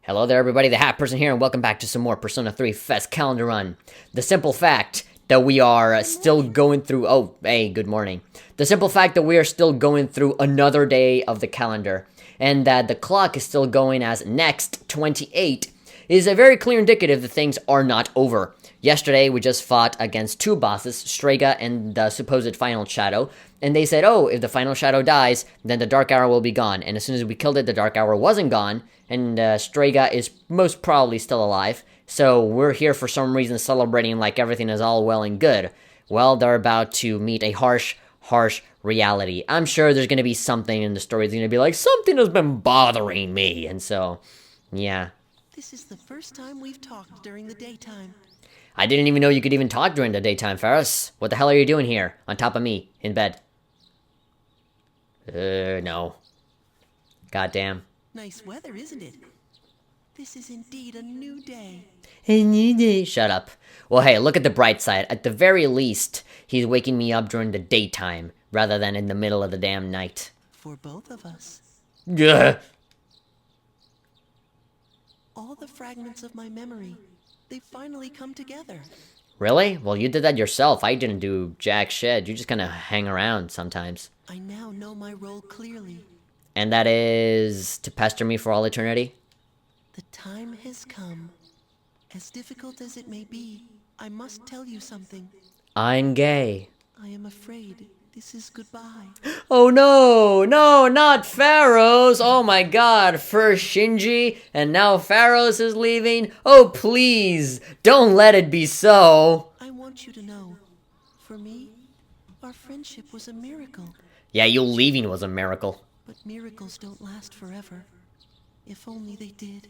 Hello there everybody, the Hat Person here, and welcome back to some more Persona 3 FES Calendar Run. The simple fact that we are still going through- oh, hey, good morning. The simple fact that we are still going through another day of the calendar, and that the clock is still going as next 28, is a very clear indicative that things are not over. Yesterday, we just fought against two bosses, Strega and the supposed Final Shadow, and they said, oh, if the Final Shadow dies, then the Dark Hour will be gone. And as soon as we killed it, the Dark Hour wasn't gone, and Strega is most probably still alive. So we're here for some reason celebrating like everything is all well and good. Well, they're about to meet a harsh reality. I'm sure there's going to be something in the story that's going to be like, something has been bothering me, and so, yeah. This is the first time we've talked during the daytime. I didn't even know you could even talk during the daytime, Ferris. What the hell are you doing here, on top of me, in bed? No. Goddamn. Nice weather, isn't it? This is indeed a new day. A new day. Shut up. Well, hey, look at the bright side. At the very least, he's waking me up during the daytime, rather than in the middle of the damn night. For both of us. Ugh. All the fragments of my memory, they finally come together. Really? Well, you did that yourself. I didn't do jack shit. You just kind of hang around sometimes. I now know my role clearly. And that is to pester me for all eternity? The time has come. As difficult as it may be, I must tell you something. I'm gay. I am afraid this is goodbye. Oh no, not Pharaohs. Oh my god, first Shinji, and now Pharaohs is leaving. Oh please, don't let it be so. I want you to know, for me, our friendship was a miracle. Yeah, you leaving was a miracle. But miracles don't last forever. If only they did.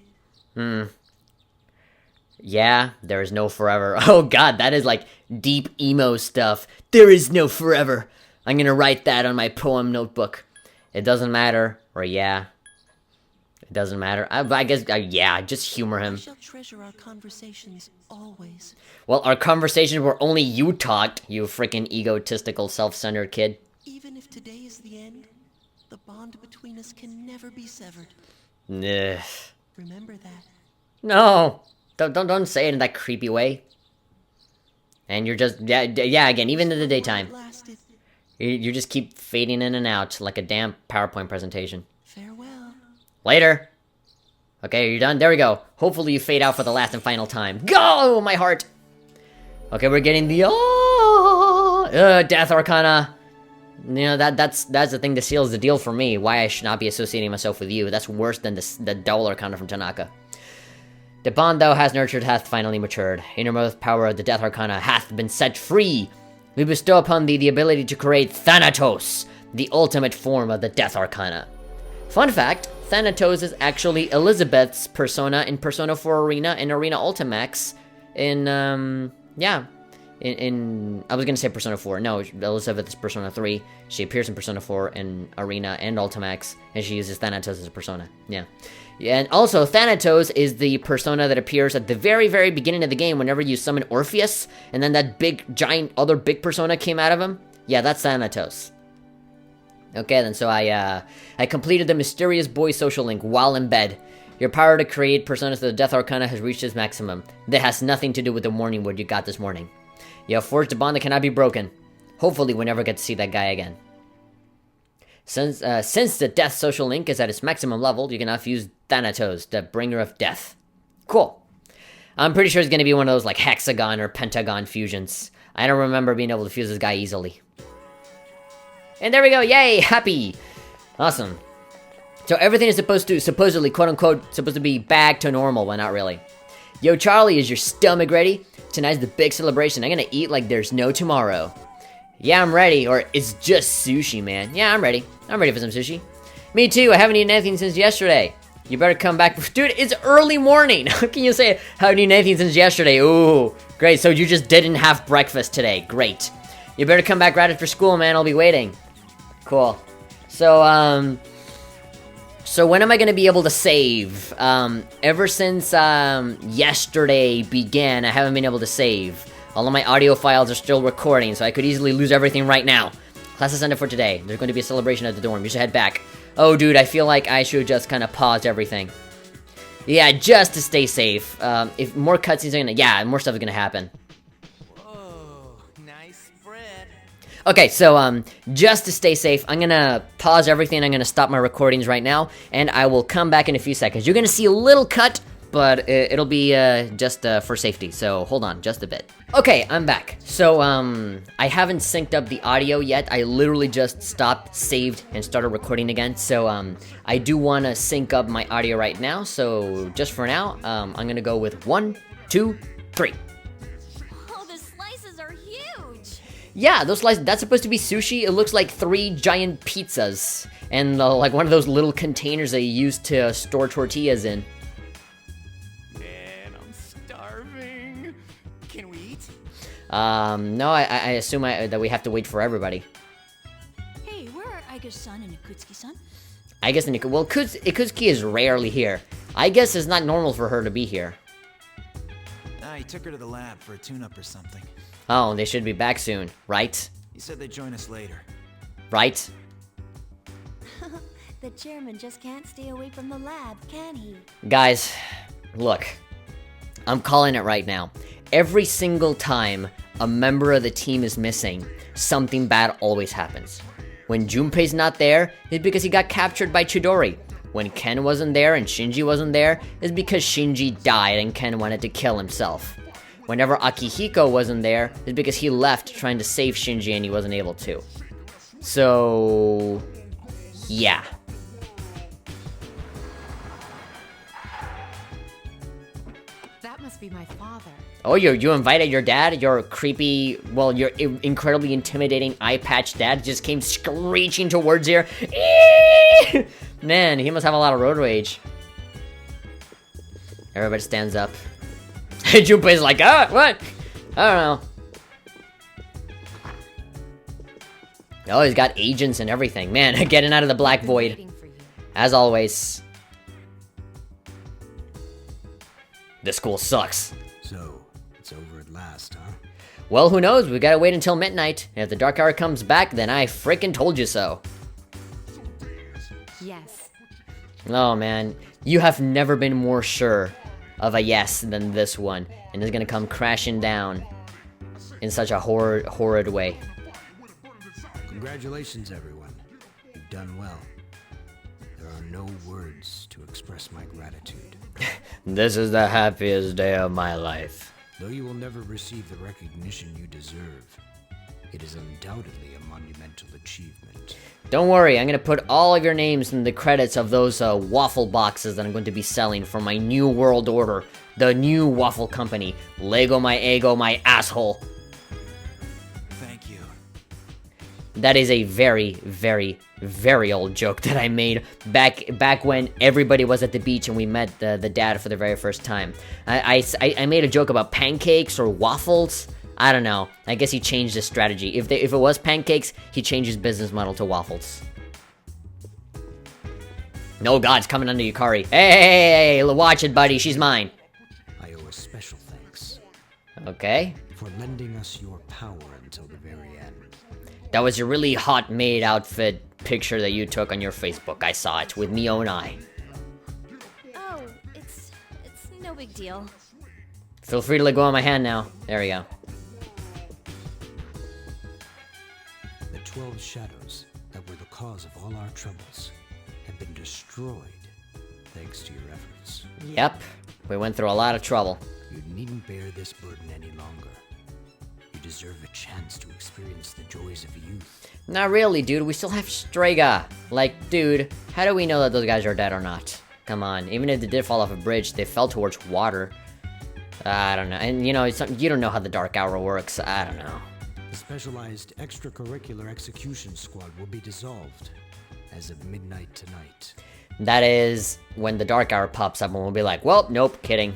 Yeah, there is no forever. Oh god, that is like deep emo stuff. There is no forever. I'm gonna write that on my poem notebook. It doesn't matter, or yeah. It doesn't matter. I guess, yeah, just humor I him. shall treasure our conversations always. Well, our conversations were only you talked, you freaking egotistical, self-centered kid. Even if today is the end, the bond between us can never be severed. Ugh. Remember that. No, don't say it in that creepy way. And you're just, yeah, again, even in the daytime. It lasted. You just keep fading in and out like a damn PowerPoint presentation. Farewell. Later. Okay, are you done? There we go. Hopefully you fade out for the last and final time. Go, my heart! Okay, we're getting the, Death Arcana. You know, that's the thing that seals the deal for me. Why I should not be associating myself with you. That's worse than the Double Arcana from Tanaka. The bond thou hast nurtured hath finally matured. Innermost power of the Death Arcana hath been set free. We bestow upon thee the ability to create Thanatos, the ultimate form of the Death Arcana. Fun fact, Thanatos is actually Elizabeth's persona in Persona 4 Arena and Arena Ultimax in, I was gonna say Persona 4. No, Elizabeth is Persona 3. She appears in Persona 4 in Arena and Ultimax, and she uses Thanatos as a persona. Yeah. And also, Thanatos is the persona that appears at the very, very beginning of the game whenever you summon Orpheus, and then that big, giant, other big persona came out of him. Yeah, that's Thanatos. Okay, then, so I completed the Mysterious Boy social link while in bed. Your power to create personas of the Death Arcana has reached its maximum. That has nothing to do with the morning wood you got this morning. You have forged a bond that cannot be broken. Hopefully, we never get to see that guy again. Since the Death social link is at its maximum level, you can now fuse Thanatos, the bringer of death. Cool. I'm pretty sure it's going to be one of those like hexagon or pentagon fusions. I don't remember being able to fuse this guy easily. And there we go, yay, happy. Awesome. So everything is supposedly, quote-unquote, supposed to be back to normal, but not really. Yo, Charlie, is your stomach ready? Tonight's the big celebration. I'm gonna eat like there's no tomorrow. Yeah, I'm ready, or it's just sushi, man. Yeah, I'm ready. I'm ready for some sushi. Me too, I haven't eaten anything since yesterday. You better come back. Dude, it's early morning. How can you say, haven't eaten anything since yesterday? Ooh, great, so you just didn't have breakfast today. Great. You better come back right after school, man. I'll be waiting. Cool. So, so when am I gonna be able to save? Ever since, yesterday began, I haven't been able to save. All of my audio files are still recording, so I could easily lose everything right now. Class is ended for today. There's going to be a celebration at the dorm. You should head back. Oh, dude, I feel like I should just kind of pause everything. Yeah, just to stay safe. If more cutscenes are gonna... Yeah, more stuff is gonna happen. Whoa, nice spread. Okay, so, just to stay safe, I'm gonna pause everything, I'm gonna stop my recordings right now, and I will come back in a few seconds. You're gonna see a little cut, but it'll be, just, for safety, so hold on, just a bit. Okay, I'm back. So, I haven't synced up the audio yet. I literally just stopped, saved, and started recording again, so, I do wanna sync up my audio right now, so just for now, I'm gonna go with 1, 2, 3. Oh, the slices are huge! Yeah, those slices, that's supposed to be sushi. It looks like 3 giant pizzas. And like one of those little containers that you use to store tortillas in. Man, I'm starving. Can we eat? No, I assume that we have to wait for everybody. Hey, where are Aiga's-san and Ikutsuki-san? I guess, well, Ikutsuki is rarely here. I guess it's not normal for her to be here. He took her to the lab for a tune-up or something. Oh, they should be back soon, right? He said they'd join us later. Right? The chairman just can't stay away from the lab, can he? Guys, look. I'm calling it right now. Every single time a member of the team is missing, something bad always happens. When Junpei's not there, it's because he got captured by Chidori. When Ken wasn't there and Shinji wasn't there, it's because Shinji died and Ken wanted to kill himself. Whenever Akihiko wasn't there, it's because he left trying to save Shinji and he wasn't able to. So... yeah. That must be my father. Oh, you invited your dad? Your creepy, well, your incredibly intimidating eye-patch dad just came screeching towards here. Man, he must have a lot of road rage. Everybody stands up. Junpei's like, what? I don't know. Oh, he's got agents and everything. Man, getting out of the black void. Waiting for you. As always. This school sucks. So, it's over at last, huh? Well, who knows? We gotta wait until midnight. And if the Dark Hour comes back, then I frickin' told you so. Yes. Oh, man. You have never been more sure of a yes than this one. And it's gonna come crashing down in such a horrid way. Congratulations, everyone. You've done well. There are no words to express my gratitude. This is the happiest day of my life. Though you will never receive the recognition you deserve, it is undoubtedly a monumental achievement. Don't worry, I'm gonna put all of your names in the credits of those waffle boxes that I'm going to be selling for my new world order. The new waffle company. Lego my ego, my asshole. Thank you. That is a very, very, very old joke that I made back when everybody was at the beach and we met the dad for the very first time. I made a joke about pancakes or waffles. I don't know. I guess he changed his strategy. If it was pancakes, he changed his business model to waffles. No, God, it's coming under Yukari. Hey, watch it, buddy. She's mine. I owe a special thanks Okay. for lending us your power until the very end. That was a really hot maid outfit picture that you took on your Facebook. I saw it with Mio and I. Oh, it's no big deal. Feel free to let go of my hand now. There we go. The 12 shadows that were the cause of all our troubles have been destroyed thanks to your efforts. Yep. We went through a lot of trouble. You needn't bear this burden any longer. You deserve a chance to experience the joys of youth. Not really, dude. We still have Strega. Like, dude, how do we know that those guys are dead or not? Come on. Even if they did fall off a bridge, they fell towards water. I don't know. And, you know, you don't know how the Dark Hour works. I don't know. The specialized extracurricular execution squad will be dissolved as of midnight tonight. That is when the Dark Hour pops up and we'll be like, well, nope, kidding.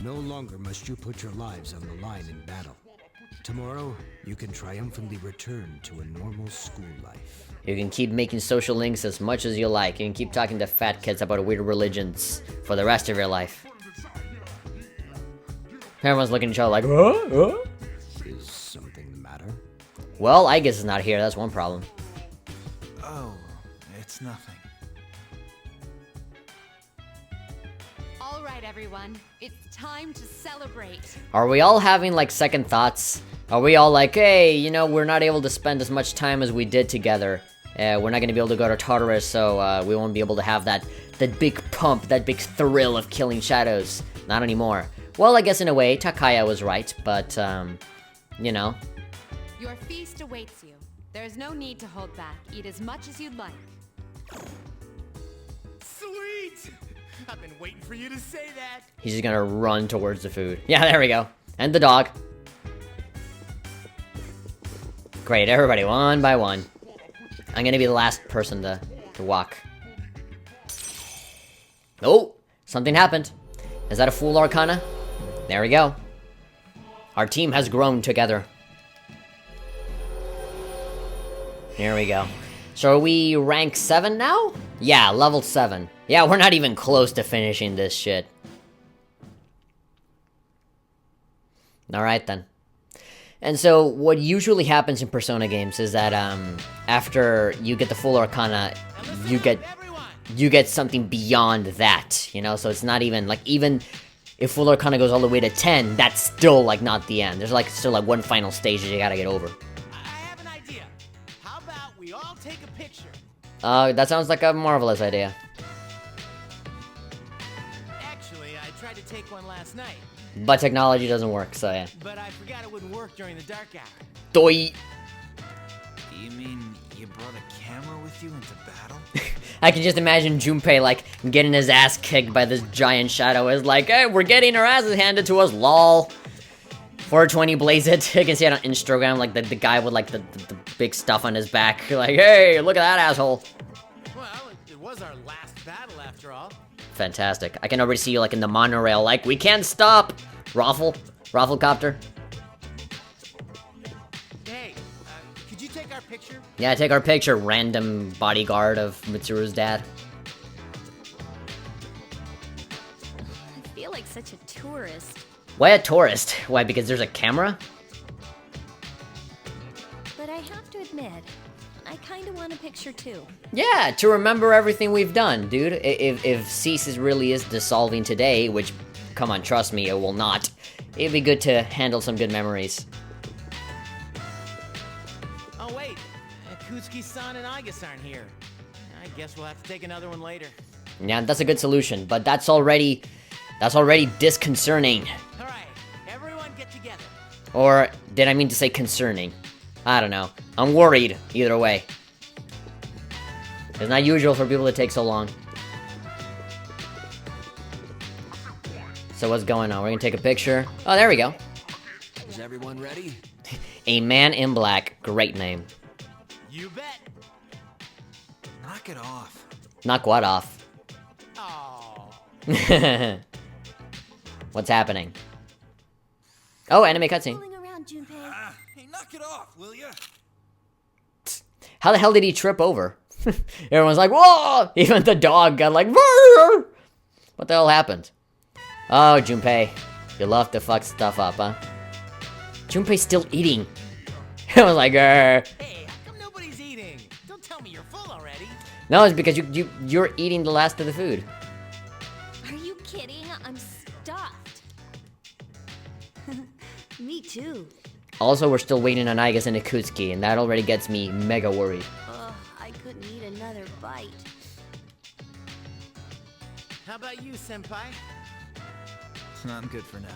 No longer must you put your lives on the line in battle. Tomorrow, you can triumphantly return to a normal school life. You can keep making social links as much as you like. You can keep talking to fat kids about weird religions for the rest of your life. Everyone's looking at each other like, huh? Is something the matter? Well, I guess it's not here. That's one problem. Oh, it's nothing. All right, everyone. It's time to celebrate. Are we all having, like, second thoughts? Are we all like, hey, you know, we're not able to spend as much time as we did together. We're not gonna be able to go to Tartarus, so we won't be able to have that big pump, that big thrill of killing shadows. Not anymore. Well, I guess in a way, Takaya was right, but, you know. Your feast awaits you. There's no need to hold back. Eat as much as you'd like. Sweet! I've been waiting for you to say that. He's just gonna run towards the food. Yeah, there we go. And the dog. Great, everybody, one by one. I'm gonna be the last person to walk. Oh, something happened. Is that a Fool Arcana? There we go. Our team has grown together. There we go. So are we rank 7 now? Yeah, level 7. Yeah, we're not even close to finishing this shit. Alright then. And so, what usually happens in Persona games is that, after you get the Full Arcana, you get something beyond that, you know? So it's not even, like, even if Full Arcana goes all the way to 10, that's still, like, not the end. There's, like, still, like, one final stage that you gotta get over. I have an idea. How about we all take a picture? That sounds like a marvelous idea. Actually, I tried to take one last night, But technology doesn't work, so yeah. but I forgot it wouldn't work during the dark hour. Doi! You mean you brought a camera with you into battle? I can just imagine Junpei, like, getting his ass kicked by this giant shadow. Is like, hey, we're getting our asses handed to us, lol. 420 blaze it. You can see it on Instagram, like, the guy with, like, the big stuff on his back. Like, hey, look at that asshole. Well, it was our last battle after all. Fantastic. I can already see you, like, in the monorail, like, we can't stop! Rafflecopter. Hey, could you take our picture? Yeah, take our picture, random bodyguard of Mitsuru's dad. I feel like such a tourist. Why a tourist? Why, because there's a camera? But I have to admit, I kinda want a picture too. Yeah, to remember everything we've done, dude. If Cease really is dissolving today, which, come on, trust me, it will not, it'd be good to handle some good memories. Oh wait, Akutsuki-san and Igus aren't here. I guess we'll have to take another one later. Yeah, that's a good solution, but that's already disconcerting. Alright, everyone get together. Or, did I mean to say concerning? I don't know. I'm worried, either way. It's not usual for people to take so long. So what's going on? We're gonna take a picture. Oh, there we go. Is everyone ready? A Man in Black. Great name. You bet. Knock it off. Knock what off? Oh. What's happening? Oh, anime cutscene. Fooling around, Junpei. Hey, knock it off, will ya? How the hell did he trip over? Everyone's like, whoa! Even the dog got like, Rrr! What the hell happened? Oh, Junpei. You love to fuck stuff up, huh? Junpei's still eating. I was like, Grr. Hey, how come nobody's eating? Don't tell me you're full already. No, it's because you're eating the last of the food. Are you kidding? I'm stuffed. Me too. Also, we're still waiting on Igus and Akutsuki, and that already gets me mega worried. Ugh, I couldn't eat another bite. How about you, Senpai? I'm good for now.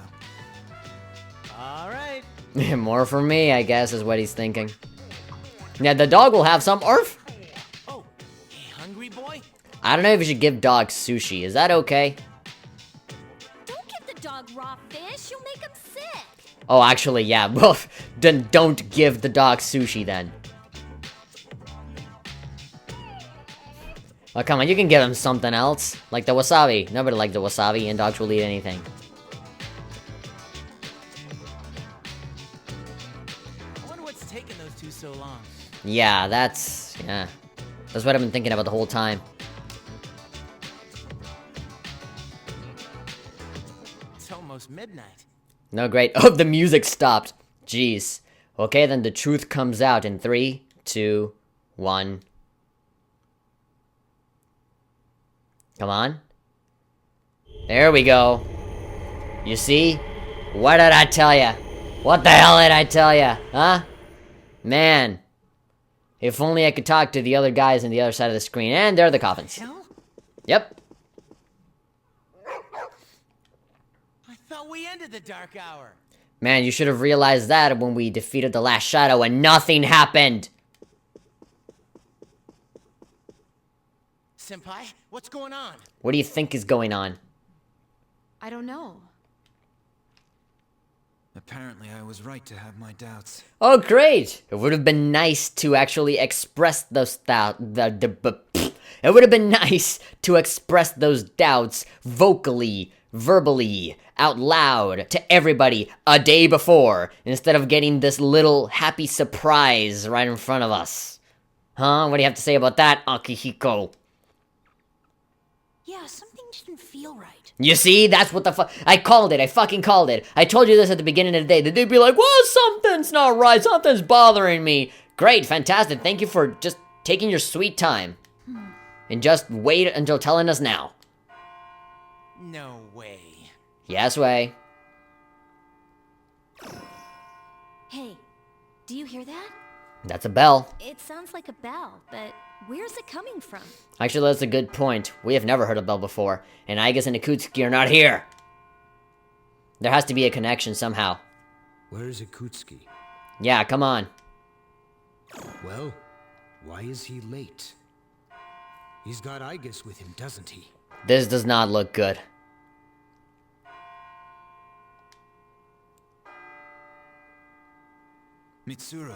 Alright. More for me, I guess, is what he's thinking. Yeah, the dog will have some. Arf! Oh, hey, hungry boy? I don't know if you should give dogs sushi. Is that okay? Don't give the dog raw fish. You'll make him sick. Oh, actually, yeah. Well, then don't give the dog sushi, then. Oh, come on, you can give him something else. Like the wasabi. Nobody likes the wasabi, and dogs will eat anything. I wonder what's taking those two so long. Yeah, that's what I've been thinking about the whole time. It's almost midnight. No, great. Oh, the music stopped. Jeez. Okay, then the truth comes out in 3, 2, 1. Come on. There we go. You see? What did I tell ya? What the hell did I tell ya? Huh? Man. If only I could talk to the other guys on the other side of the screen. And there are the coffins. Hell? Yep. I thought we ended the dark hour. Man, you should have realized that when we defeated the last shadow and nothing happened. Senpai, what's going on? What do you think is going on? I don't know. Apparently, I was right to have my doubts. Oh, great! It would have been nice to actually express those it would have been nice to express those doubts vocally, verbally, out loud to everybody a day before, instead of getting this little happy surprise right in front of us. Huh? What do you have to say about that, Akihiko? Yeah, something didn't feel right. You see? That's what the fuck. I called it. I fucking called it. I told you this at the beginning of the day. That they'd be like, well, something's not right. Something's bothering me. Great. Fantastic. Thank you for just taking your sweet time. And just wait until telling us now. No way. Yes, way. Hey, do you hear that? That's a bell. It sounds like a bell, but where's it coming from? Actually, that's a good point. We have never heard a bell before. And Aigis and Akutsuki are not here. There has to be a connection somehow. Where's Akutsuki? Yeah, come on. Well, why is he late? He's got Aigis with him, doesn't he? This does not look good. Mitsuru.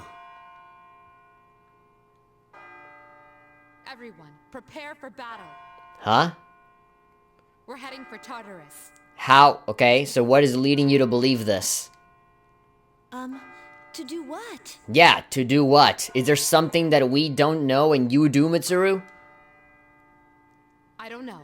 Everyone, prepare for battle. Huh? We're heading for Tartarus. How? Okay, so what is leading you to believe this? To do what? Yeah, to do what? Is there something that we don't know and you do, Mitsuru? I don't know,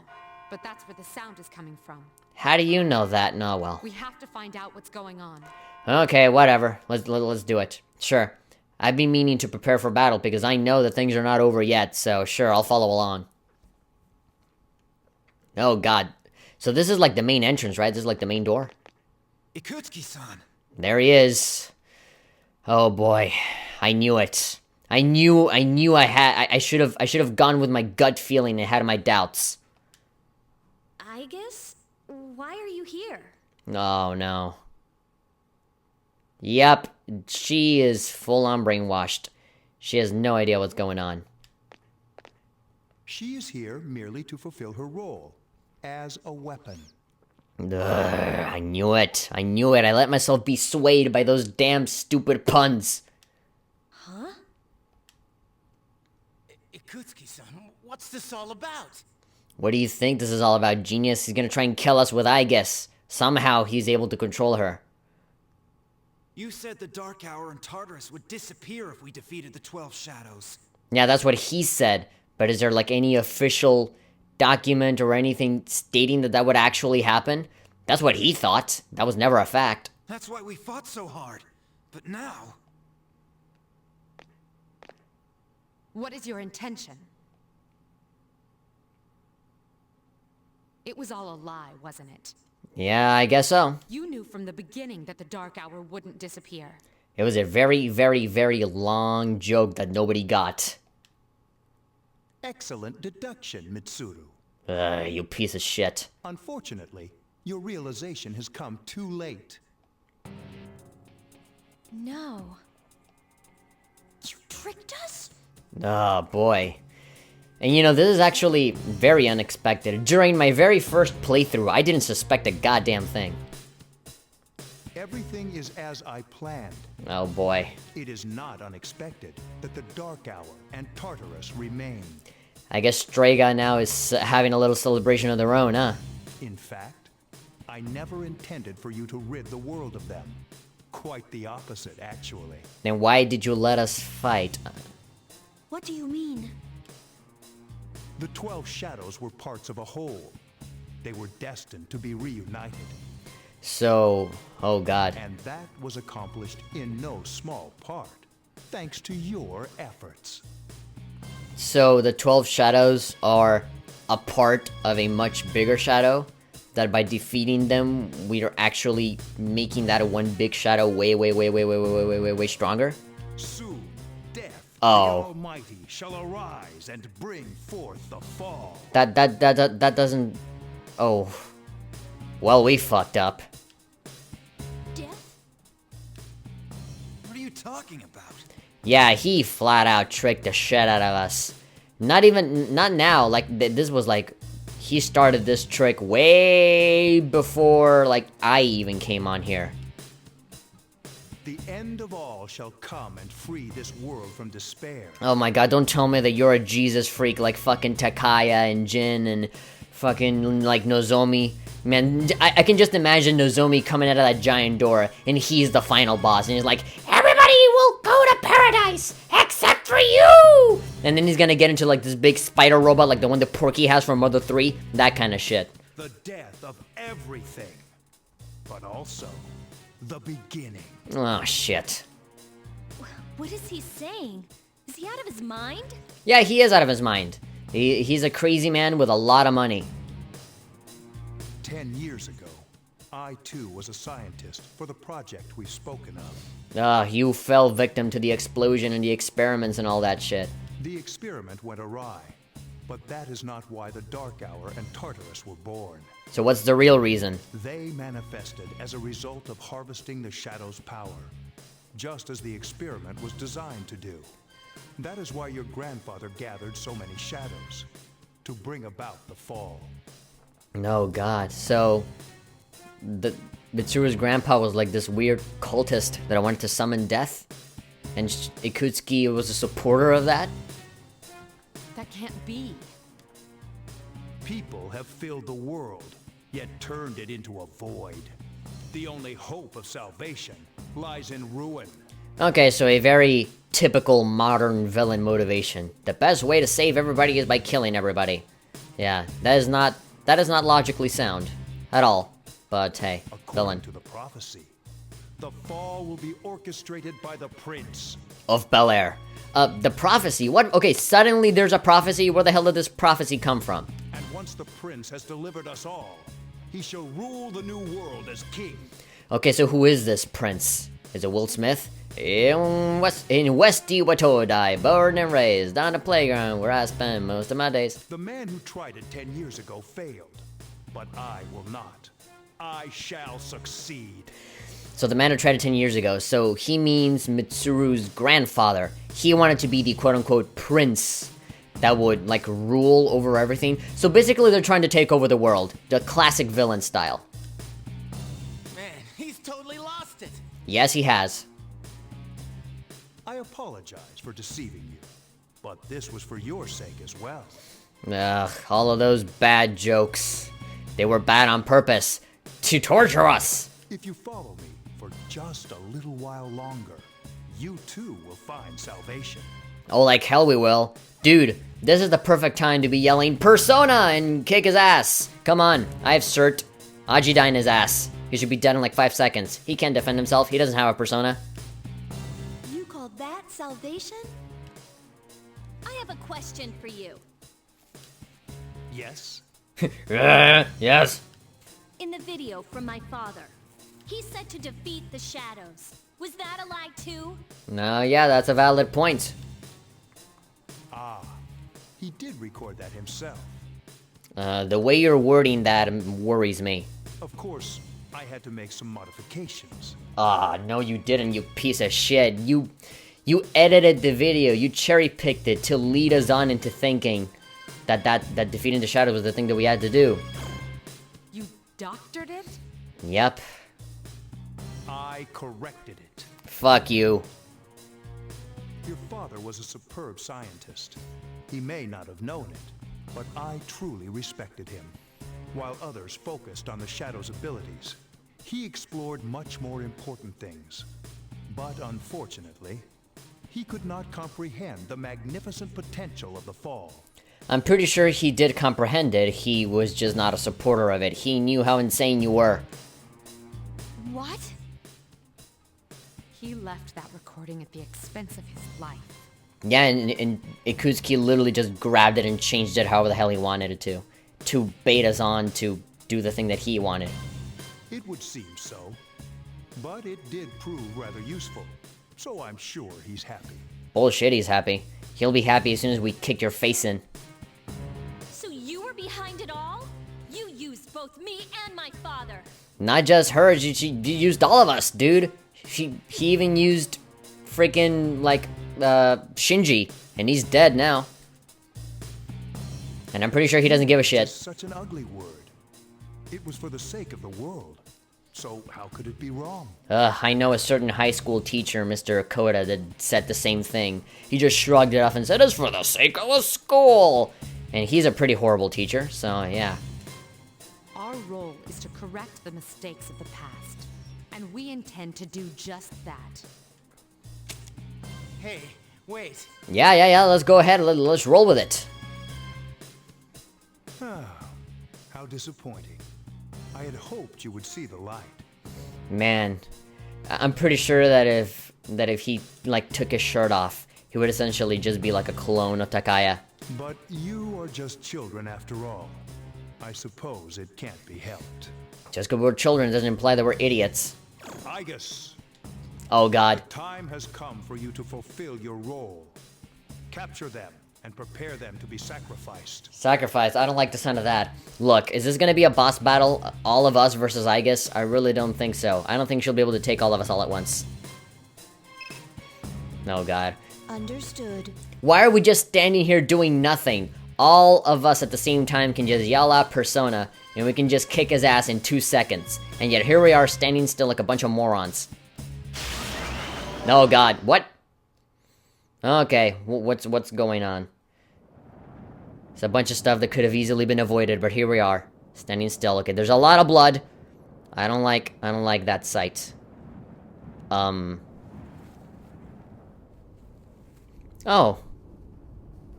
but that's where the sound is coming from. How do you know that? No, well. We have to find out what's going on. Okay, whatever. Let's do it. Sure. I've been meaning to prepare for battle because I know that things are not over yet, so sure, I'll follow along. Oh, God. So this is like the main entrance, right? This is like the main door? Ikutsuki-san. There he is. Oh, boy. I knew it. I should have gone with my gut feeling and had my doubts. I guess? Why are you here? Oh, no. Yep, she is full-on brainwashed. She has no idea what's going on. She is here merely to fulfill her role as a weapon. Ugh, I knew it. I knew it. I let myself be swayed by those damn stupid puns. Huh? Ikutsuki-san, what's this all about? What do you think this is all about, genius? He's gonna try and kill us with Aigis. Somehow he's able to control her. You said the Dark Hour and Tartarus would disappear if we defeated the 12 Shadows. Yeah, that's what he said. But is there like any official document or anything stating that that would actually happen? That's what he thought. That was never a fact. That's why we fought so hard. But now... What is your intention? It was all a lie, wasn't it? Yeah, I guess so. You knew from the beginning that the Dark Hour wouldn't disappear. It was a very, very, very long joke that nobody got. Excellent deduction, Mitsuru. You piece of shit. Unfortunately, your realization has come too late. No. You tricked us? Oh, boy. And you know, this is actually very unexpected. During my very first playthrough, I didn't suspect a goddamn thing. Everything is as I planned. Oh, boy. It is not unexpected that the Dark Hour and Tartarus remain. I guess Strega now is having a little celebration of their own, huh? In fact, I never intended for you to rid the world of them. Quite the opposite, actually. Then why did you let us fight? What do you mean? The 12 Shadows were parts of a whole. They were destined to be reunited. So, oh god. And that was accomplished in no small part, thanks to your efforts. So the 12 Shadows are a part of a much bigger shadow that by defeating them, we are actually making that one big shadow way stronger? Soon, death, Oh. the Almighty, shall arise and bring forth the fall. That doesn't... Oh. Well, we fucked up. Death? What are you talking about? Yeah, he flat out tricked the shit out of us. Not now, like, this was like... He started this trick way before, like, I even came on here. The end of all shall come and free this world from despair. Oh my god, don't tell me that you're a Jesus freak like fucking Takaya and Jin and fucking, like, Nozomi. Man, I can just imagine Nozomi coming out of that giant door, and he's the final boss, and he's like, "Everybody will go to paradise, except for you!" And then he's gonna get into, like, this big spider robot, like the one that Porky has from Mother 3, that kind of shit. The death of everything, but also the beginning. Oh, shit. What is he saying? Is he out of his mind? Yeah, he is out of his mind. He's a crazy man with a lot of money. 10 years ago, I too was a scientist for the project we've spoken of. You fell victim to the explosion and the experiments and all that shit. The experiment went awry, but that is not why the Dark Hour and Tartarus were born. So what's the real reason? They manifested as a result of harvesting the Shadow's power, just as the experiment was designed to do. That is why your grandfather gathered so many shadows, to bring about the fall. No, God. So, Mitsuru's grandpa was like this weird cultist that wanted to summon death? And Ikutsuki was a supporter of that? That can't be. People have filled the world, yet turned it into a void. The only hope of salvation lies in ruin. Okay, so a very typical modern villain motivation. The best way to save everybody is by killing everybody. Yeah, that is not logically sound at all. But hey, villain. According to the prophecy, the fall will be orchestrated by the prince of Bel Air. The prophecy? What? Okay, suddenly there's a prophecy. Where the hell did this prophecy come from? And once the prince has delivered us all, he shall rule the new world as king. Okay, so who is this prince? Is it Will Smith? In West Iwatodai, born and raised on the playground where I spend most of my days. The man who tried it 10 years ago failed, but I will not. I shall succeed. So the man who tried it 10 years ago, so he means Mitsuru's grandfather. He wanted to be the quote-unquote prince that would, like, rule over everything. So basically they're trying to take over the world, the classic villain style. Man, he's totally lost it. Yes, he has. I apologize for deceiving you, but this was for your sake as well. Ugh, all of those bad jokes. They were bad on purpose, to torture us. If you follow me for just a little while longer, you too will find salvation. Oh, like hell we will. Dude, this is the perfect time to be yelling Persona and kick his ass. Come on, I have cert. Ajidai in his ass. He should be dead in like 5 seconds. He can't defend himself, he doesn't have a persona. You call that salvation? I have a question for you. Yes? Yes. In the video from my father, he said to defeat the shadows. Was that a lie too? No, yeah, that's a valid point. Ah, he did record that himself. The way you're wording that worries me. Of course, I had to make some modifications. Ah, no you didn't, you piece of shit. You edited the video, you cherry-picked it to lead us on into thinking that defeating the shadows was the thing that we had to do. You doctored it? Yep. I corrected it. Fuck you. Your father was a superb scientist. He may not have known it, but I truly respected him. While others focused on the Shadow's abilities, he explored much more important things. But unfortunately, he could not comprehend the magnificent potential of the fall. I'm pretty sure he did comprehend it, he was just not a supporter of it. He knew how insane you were. What? He left that recording at the expense of his life. Yeah, and Ikutsuki literally just grabbed it and changed it however the hell he wanted it to bait us on to do the thing that he wanted. It would seem so. But it did prove rather useful. So I'm sure he's happy. Bullshit, he's happy. He'll be happy as soon as we kick your face in. So you were behind it all? You used both me and my father. Not just her, she used all of us, dude. He even used freaking, like, Shinji. And he's dead now. And I'm pretty sure he doesn't give a shit. It's such an ugly word. It was for the sake of the world. So how could it be wrong? I know a certain high school teacher, Mr. Koda, that said the same thing. He just shrugged it off and said, "It's for the sake of a school." And he's a pretty horrible teacher, so yeah. Our role is to correct the mistakes of the past, and we intend to do just that. Hey, wait. Yeah, let's go ahead, let's roll with it. How disappointing. I had hoped you would see the light. Man, I'm pretty sure that if he, like, took his shirt off, he would essentially just be like a clone of Takaya. But you are just children after all. I suppose it can't be helped. Just because we're children doesn't imply that we're idiots. Igus, Oh god. time has come for you to fulfill your role. Capture them and prepare them to be sacrificed. Sacrifice, I don't like the sound of that. Look, is this gonna be a boss battle? All of us versus Igus? I really don't think so. I don't think she'll be able to take all of us all at once. Oh god. Understood. Why are we just standing here doing nothing? All of us at the same time can just yell out Persona, and we can just kick his ass in 2 seconds. And yet here we are standing still like a bunch of morons. Oh god, what? Okay, what's going on? It's a bunch of stuff that could have easily been avoided, but here we are, standing still. Okay, there's a lot of blood. I don't like that sight. Oh.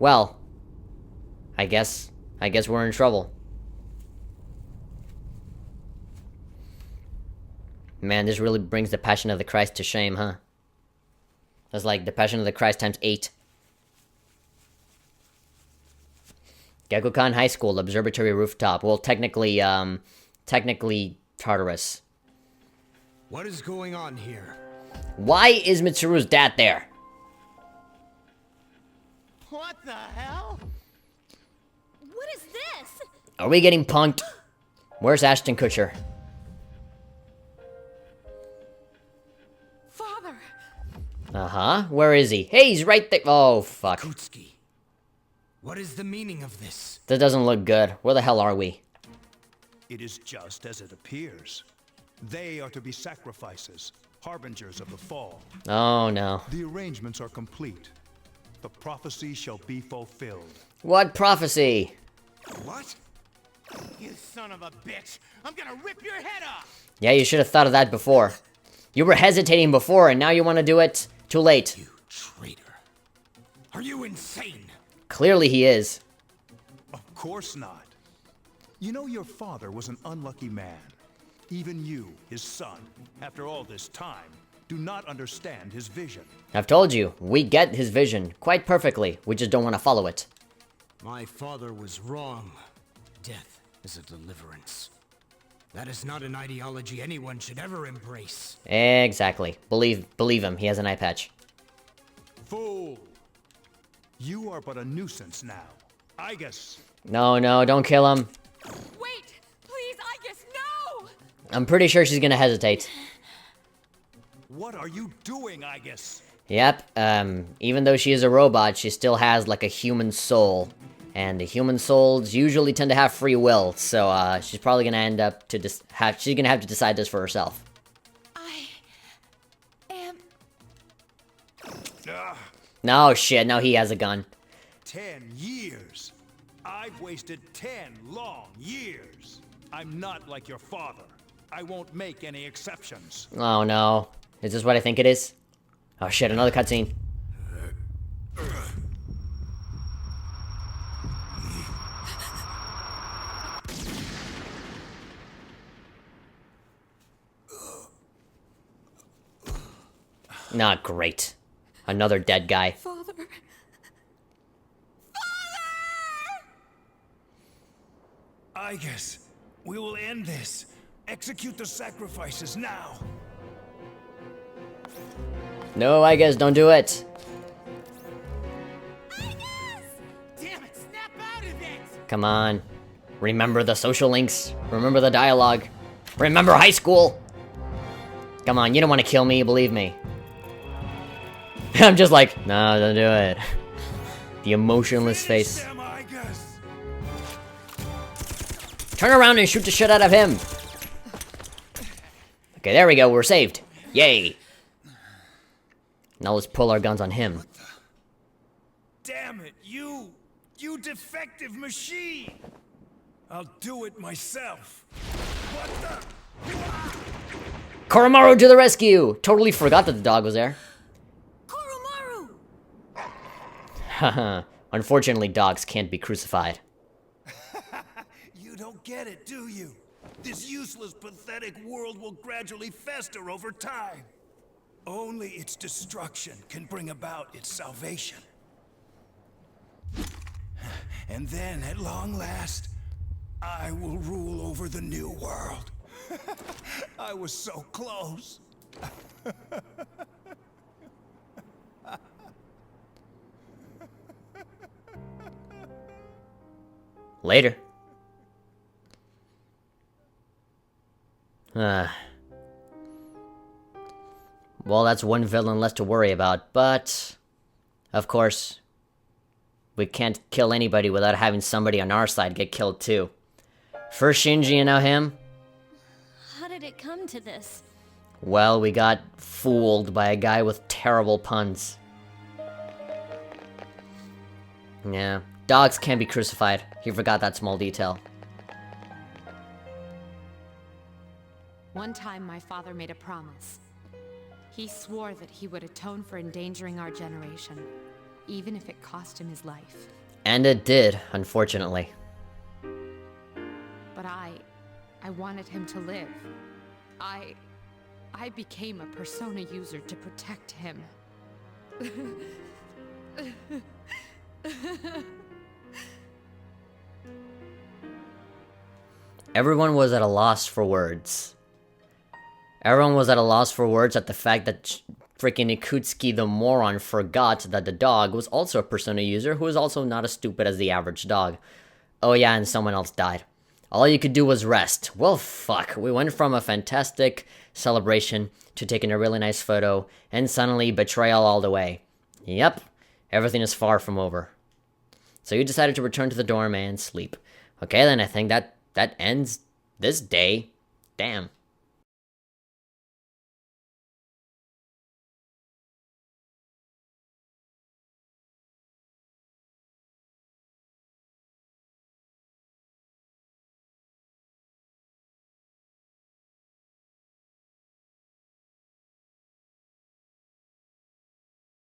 Well. I guess we're in trouble. Man, this really brings the Passion of the Christ to shame, huh? That's like the Passion of the Christ times 8. Gekukan High School, Observatory Rooftop. Well, technically Tartarus. What is going on here? Why is Mitsuru's dad there? What the hell? What is this? Are we getting punked? Where's Ashton Kutcher? Father! Uh-huh. Where is he? Hey, he's right there. Oh, fuck. Kutsuki, what is the meaning of this? That doesn't look good. Where the hell are we? It is just as it appears. They are to be sacrifices, harbingers of the fall. Oh, no. The arrangements are complete. The prophecy shall be fulfilled. What prophecy? What? You son of a bitch! I'm gonna rip your head off! Yeah, you should have thought of that before. You were hesitating before, and now you want to do it? Too late. You traitor. Are you insane? Clearly he is. Of course not. You know your father was an unlucky man. Even you, his son, after all this time, do not understand his vision. I've told you, we get his vision quite perfectly. We just don't want to follow it. My father was wrong. Death is a deliverance. That is not an ideology anyone should ever embrace. Exactly. Believe him, he has an eye patch. Fool! You are but a nuisance now. Igus! No, don't kill him. Wait! Please, Igus, no! I'm pretty sure she's gonna hesitate. What are you doing, Igus? Yep, even though she is a robot, she still has, like, a human soul. And the human souls usually tend to have free will, so, she's probably gonna end up to she's gonna have to decide this for herself. I am... No, shit, now he has a gun. 10 years. I've wasted 10 long years. I'm not like your father. I won't make any exceptions. Oh no. Is this what I think it is? Oh shit, another cutscene. Not great. Another dead guy. Father... Igus, We will end this. Execute the sacrifices now. No, I guess don't do it. Damn it, snap out of it! Come on. Remember the social links. Remember the dialogue. Remember high school. Come on, you don't want to kill me, believe me. I'm just like, no, don't do it. The emotionless face. Them, I guess. Turn around and shoot the shit out of him. Okay, there we go, we're saved. Yay. Now let's pull our guns on him. Damn it, you defective machine! I'll do it myself. What the? Koromaru to the rescue! Totally forgot that the dog was there. Koromaru! Haha. Unfortunately, dogs can't be crucified. You don't get it, do you? This useless, pathetic world will gradually fester over time. Only its destruction can bring about its salvation. And then, at long last, I will rule over the new world. I was so close. Later. Well, that's one villain less to worry about, but... Of course, we can't kill anybody without having somebody on our side get killed too. First Shinji and now him. How did it come to this? Well, we got fooled by a guy with terrible puns. Yeah, dogs can't be crucified. He forgot that small detail. One time, my father made a promise. He swore that he would atone for endangering our generation, even if it cost him his life. And it did, unfortunately. But I wanted him to live. I became a Persona user to protect him. Everyone was at a loss for words. Everyone was at a loss for words at the fact that freaking Ikutsuki the moron forgot that the dog was also a Persona user who was also not as stupid as the average dog. Oh yeah, and someone else died. All you could do was rest. Well, fuck. We went from a fantastic celebration to taking a really nice photo, and suddenly betrayal all the way. Yep, everything is far from over. So you decided to return to the dorm and sleep. Okay, then I think that ends this day. Damn.